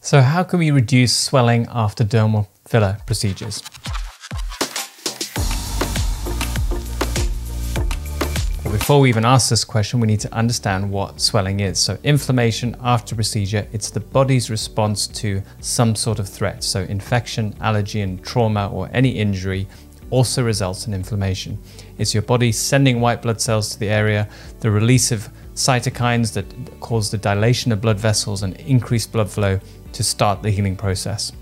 So how can we reduce swelling after dermal filler procedures? But before we even ask this question, we need to understand what swelling is. So inflammation after procedure, it's the body's response to some sort of threat. So infection, allergy, and trauma or any injury also results in inflammation. It's your body sending white blood cells to the area, the release of cytokines that cause the dilation of blood vessels and increased blood flow to start the healing process.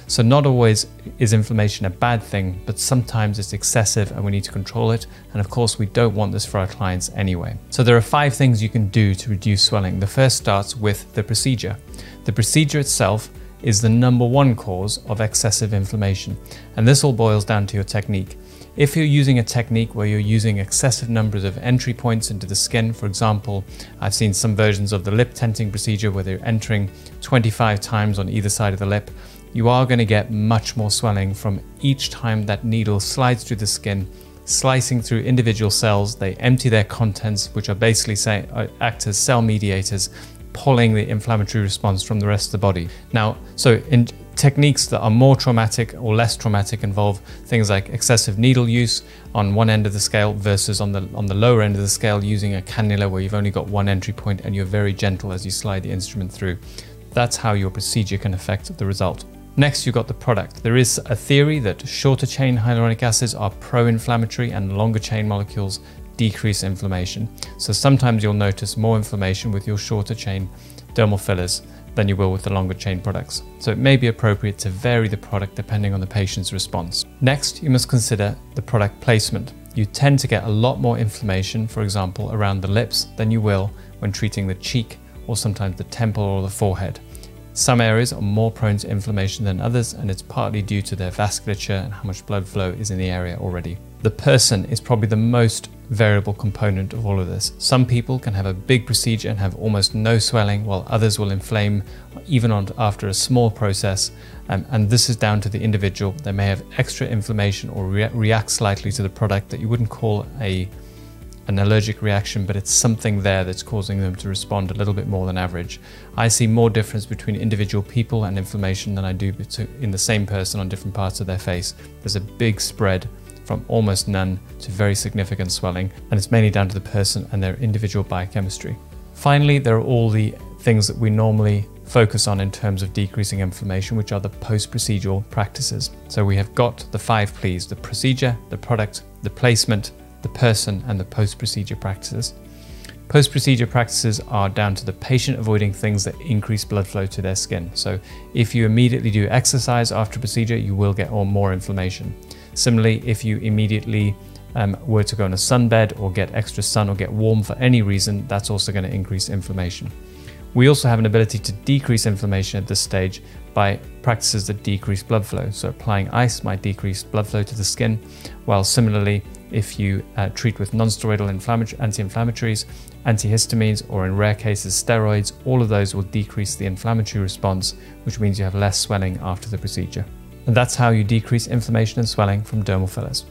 So not always is inflammation a bad thing, but sometimes it's excessive and we need to control it. And of course, we don't want this for our clients anyway. So there are 5 things you can do to reduce swelling. The first starts with the procedure. The procedure itself is the #1 cause of excessive inflammation. And this all boils down to your technique. If you're using a technique where you're using excessive numbers of entry points into the skin, for example, I've seen some versions of the lip tenting procedure where they're entering 25 times on either side of the lip, you are going to get much more swelling from each time that needle slides through the skin, slicing through individual cells. They empty their contents, which are basically act as cell mediators, pulling the inflammatory response from the rest of the body. Now, so in techniques that are more traumatic or less traumatic involve things like excessive needle use on one end of the scale versus on the lower end of the scale using a cannula where you've only got one entry point and you're very gentle as you slide the instrument through. That's how your procedure can affect the result. Next, you've got the product. There is a theory that shorter chain hyaluronic acids are pro-inflammatory and longer chain molecules decrease inflammation. So sometimes you'll notice more inflammation with your shorter chain dermal fillers than you will with the longer chain products. So it may be appropriate to vary the product depending on the patient's response. Next, you must consider the product placement. You tend to get a lot more inflammation, for example, around the lips than you will when treating the cheek or sometimes the temple or the forehead. Some areas are more prone to inflammation than others, and it's partly due to their vasculature and how much blood flow is in the area already. The person is probably the most variable component of all of this. Some people can have a big procedure and have almost no swelling, while others will inflame even after a small process. And this is down to the individual. They may have extra inflammation or react slightly to the product that you wouldn't call an allergic reaction, but it's something there that's causing them to respond a little bit more than average. I see more difference between individual people and inflammation than I do in the same person on different parts of their face. There's a big spread from almost none to very significant swelling, and it's mainly down to the person and their individual biochemistry. Finally, there are all the things that we normally focus on in terms of decreasing inflammation, which are the post-procedural practices. So we have got the 5 P's: the procedure, the product, the placement, the person, and the post-procedure practices. Post-procedure practices are down to the patient avoiding things that increase blood flow to their skin. So if you immediately do exercise after procedure, you will get more inflammation. Similarly, if you immediately were to go on a sunbed or get extra sun or get warm for any reason, that's also going to increase inflammation. We also have an ability to decrease inflammation at this stage by practices that decrease blood flow. So applying ice might decrease blood flow to the skin, while similarly, if you treat with non-steroidal anti-inflammatories, antihistamines, or in rare cases steroids, all of those will decrease the inflammatory response, which means you have less swelling after the procedure. And that's how you decrease inflammation and swelling from dermal fillers.